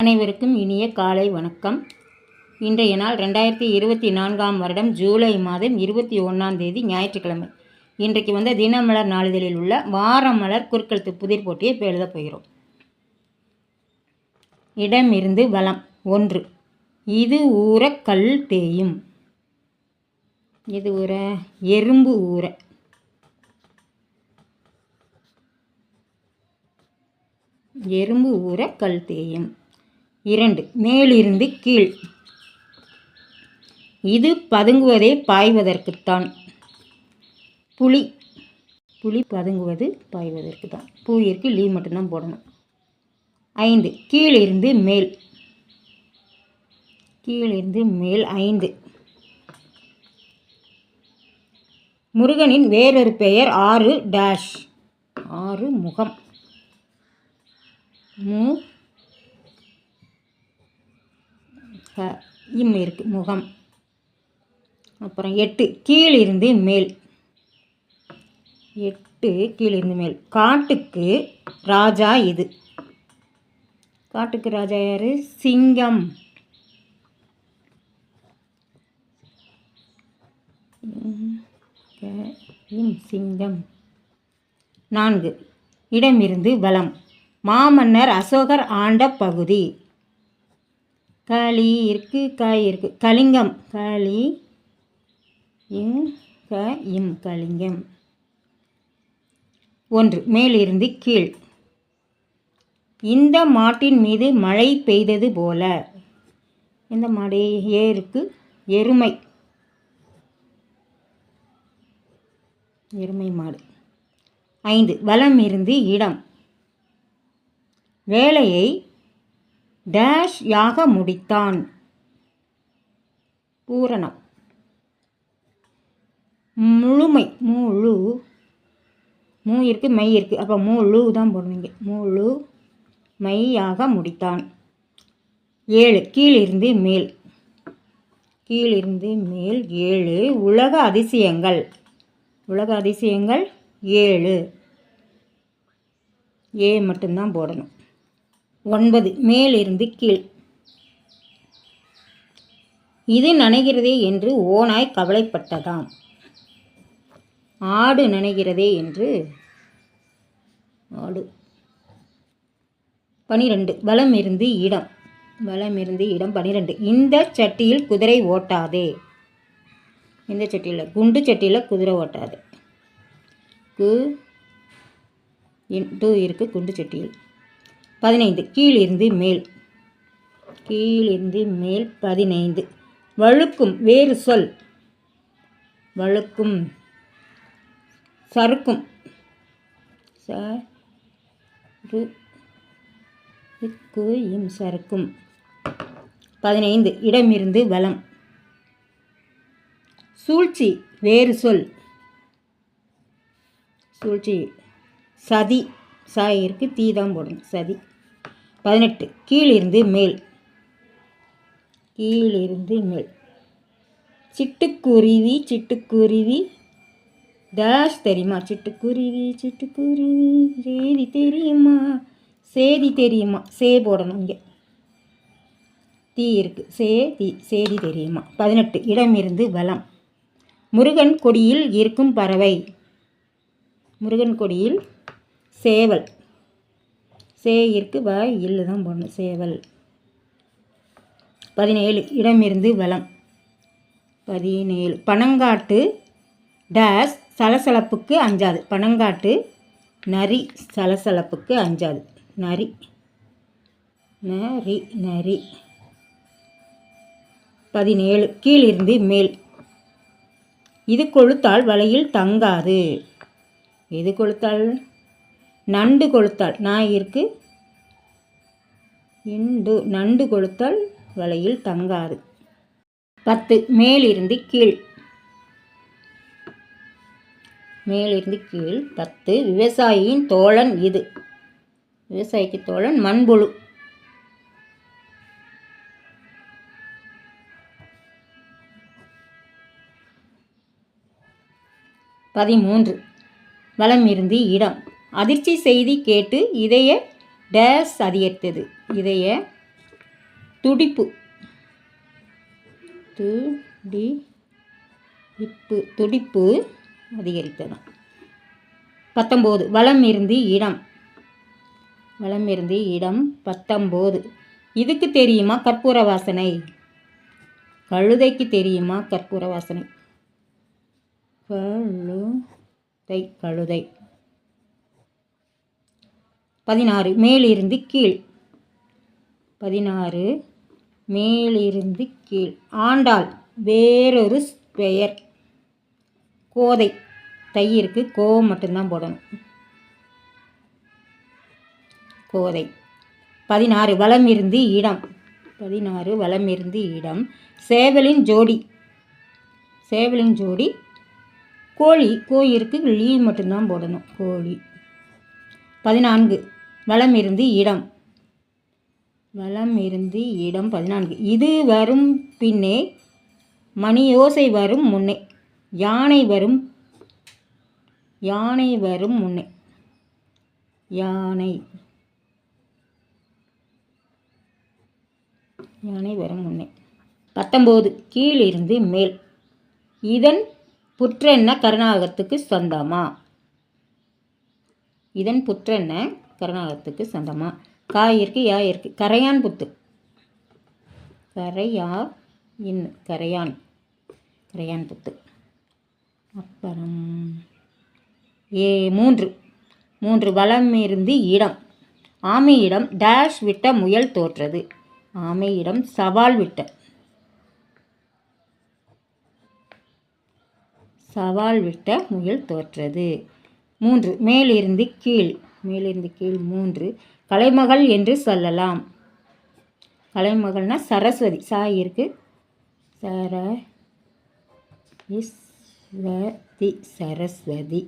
அனைவருக்கும் இனிய காலை வணக்கம். இன்றைய நாள் 2024ஆம் வருடம் ஜூலை மாதம் 21ஆம் தேதி ஞாயிற்றுக்கிழமை. இன்றைக்கு வந்த தினமலர் நாளிதழில் உள்ள வாரமலர் குறுக்கெழுத்து புதிர் போட்டியை இப்போ எழுதப் போகிறோம். இடமிருந்து வலம். 1. இது ஊற கல் தேயும். இது ஊற எறும்பு ஊற. எறும்பு ஊற கல் தேயும். 2. மேலிருந்து கீழ். இது பதுங்குவதே பாய்வதற்குத்தான். புலி. புலி பதுங்குவது பாய்வதற்கு தான். பூவிற்கு லீ மட்டும்தான் போடணும். 5. கீழிருந்து மேல். கீழிருந்து மேல் 5. முருகனின் வேறொரு பெயர் 6 டேஷ். 6 முகம். இம் இருக்கு முகம். அப்புறம் 8 கீழிருந்து மேல். 8 கீழிருந்து மேல். காட்டுக்கு ராஜா இது. காட்டுக்கு ராஜா யாரு? சிங்கம். சிங்கம். 4 இடமிருந்து வலம். மாமன்னர் அசோகர் ஆண்ட பகுதி. களி இருக்கு, காய் இருக்கு. கலிங்கம். களி இம் கலிங்கம். 1 மேலிருந்து கீழ். இந்த மாட்டின் மீது மழை பெய்தது போல. இந்த மாடு இருக்கு எருமை. எருமை மாடு. 5 வலம் இருந்து இடம். வேலையை டேஷ் யாக முடித்தான். பூரணம். முழுமை. முழு. மூ இருக்கு மை இருக்கு. அப்போ முழு தான் போடுவீங்க. முழு மையாக முடித்தான். 7 கீழிருந்து மேல். கீழிருந்து மேல் 7 உலக அதிசயங்கள். உலக அதிசயங்கள் 7. ஏ மட்டும்தான் போடணும். 9 மேலிருந்து கீழ். இது நனைகிறதே என்று ஓநாய் கவலைப்பட்டதாம். ஆடு நனைகிறதே என்று ஆடு. 12 வலம் இருந்து இடம். வலம் இருந்து இடம் 12. இந்த சட்டியில் குதிரை ஓட்டாதே. இந்த சட்டியில் குண்டு சட்டியில் குதிரை ஓட்டாதே. டூ இருக்கு குண்டு சட்டியில். 15 கீழிருந்து மேல். கீழிருந்து மேல் 15. வழுக்கும் வேறு சொல். வழுக்கும் சறுக்கும். சறுக்கும். 15 இடமிருந்து வலம். சூழ்ச்சி வேறு சொல். சூழ்ச்சி சதி. சாய் இருக்கு தீ தான் போடணும். சதி. 18 கீழிருந்து மேல். கீழிருந்து மேல். சிட்டுக்குருவி. சிட்டுக்குருவி டேஷ் தெரியுமா? சிட்டுக்குருவி. சிட்டுக்குருவி சேதி தெரியுமா? சேதி தெரியுமா? சே போடணும் இங்கே. தீ இருக்கு. சேதி சேதி தெரியுமா? 18 இடமிருந்து வலம். முருகன் கொடியில் இருக்கும் பறவை. முருகன் கொடியில் சேவல். சே இருக்கு இல்லு தான் போடணும். சேவல். 17 இடமிருந்து வலம். 17 பனங்காட்டு டேஷ் சலசலப்புக்கு அஞ்சாது. பனங்காட்டு நரி சலசலப்புக்கு அஞ்சாது. நரி. நரி நரி. 17 கீழிருந்து மேல். இது கொளுத்தால் வலையில் தங்காது. எது கொளுத்தால்? நண்டு கொளுத்தால். நாய் இருக்கு நண்டு கொளுத்தால் வலையில் தங்காது. 10 மேலிருந்து கீழ். மேலிருந்து கீழ் 10 விவசாயியின் தோழன் இது. விவசாயிக்கு தோழன் மண்புழு. 13 வலம் இருந்து இடம். அதிர்ச்சி செய்தி கேட்டு இதய டேஸ் அதிகரித்தது. இதய துடிப்பு, துடிப்பு அதிகரித்ததான். 19 வலம் இருந்து இடம், 19. இதுக்கு தெரியுமா கற்பூர வாசனை? கழுதைக்கு தெரியுமா கற்பூர வாசனை? கழுதை. 16 மேலிருந்து கீழ், மேலிருந்து கீழ். ஆண்டாள் வேறொரு பெயர். கோதை, தையிருக்கு, கோ மட்டும்தான் போடணும். கோதை. 16 வலம் இருந்து இடம், சேவலின் ஜோடி. கோழி, கோயிருக்கு லீ மட்டும்தான் போடணும், கோழி. 14 வலம் இருந்து இடம், 14. இது வரும் பின்னே, மணியோசை வரும் முன்னே, யானை வரும் முன்னே, யானை வரும் முன்னே. 19 கீழிருந்து மேல். இதன் புற்றென்ன கருநாகத்துக்கு சொந்தமா? காயிற்கு யாயிற்கு கரையான் புத்து, கரையான் புத்து. அப்புறம் 3 வலம் இருந்து இடம். ஆமையிடம் டேஷ் விட்ட முயல் தோற்றது. ஆமையிடம் சவால் விட்ட முயல் தோற்றது. 3 மேலிருந்து கீழ், 3 கலைமகள் என்று சொல்லலாம். கலைமகள்னா சரஸ்வதி, சாயிருக்கு சரஸ்வதி.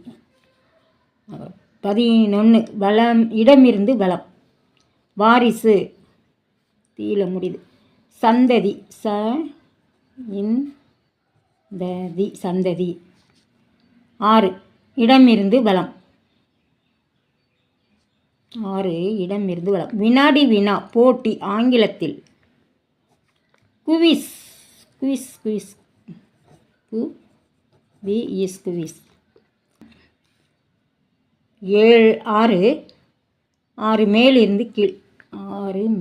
11 வலம் இடமிருந்து வலம். வாரிசு, தீல முடியுது. சந்ததி, சந்ததி. 6 இடமிருந்து வலம், வினாடி வினா போட்டி, ஆங்கிலத்தில் குவிஸ், 6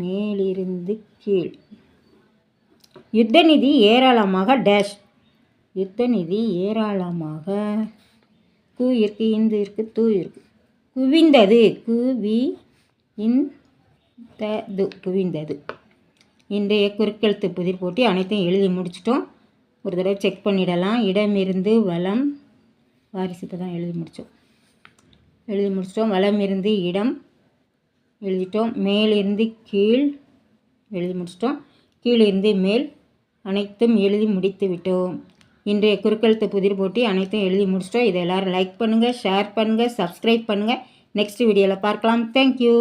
மேலிருந்து கீழ். யுத்தநிதி ஏராளமாக டேஷ், யுத்தநிதி ஏராளமாக. கு இருக்கு, இந்து இருக்கு, தூ இருக்கு. குவிந்தது, குவிந்தது. இன்றைய குறுக்கெழுத்து புதிர் போட்டி அனைத்தையும் எழுதி முடிச்சிட்டோம். ஒரு தடவை செக் பண்ணிடலாம். இடமிருந்து வலம், வாரிசு இப்போ தான் எழுதி முடிச்சிட்டோம். வலம் இருந்து இடம் எழுதிட்டோம். மேலிருந்து கீழ் எழுதி முடிச்சிட்டோம். கீழிருந்து மேல் அனைத்தும் எழுதி முடித்து விட்டோம். இன்றைய குறுக்கெழுத்து புதிர் போட்டி அனைத்தும் எழுதி முடிச்சிட்டோம். இதை எல்லோரும் லைக் பண்ணுங்கள், ஷேர் பண்ணுங்கள், சப்ஸ்கிரைப் பண்ணுங்கள். நெக்ஸ்ட் வீடியோவில் பார்க்கலாம். தேங்க்யூ.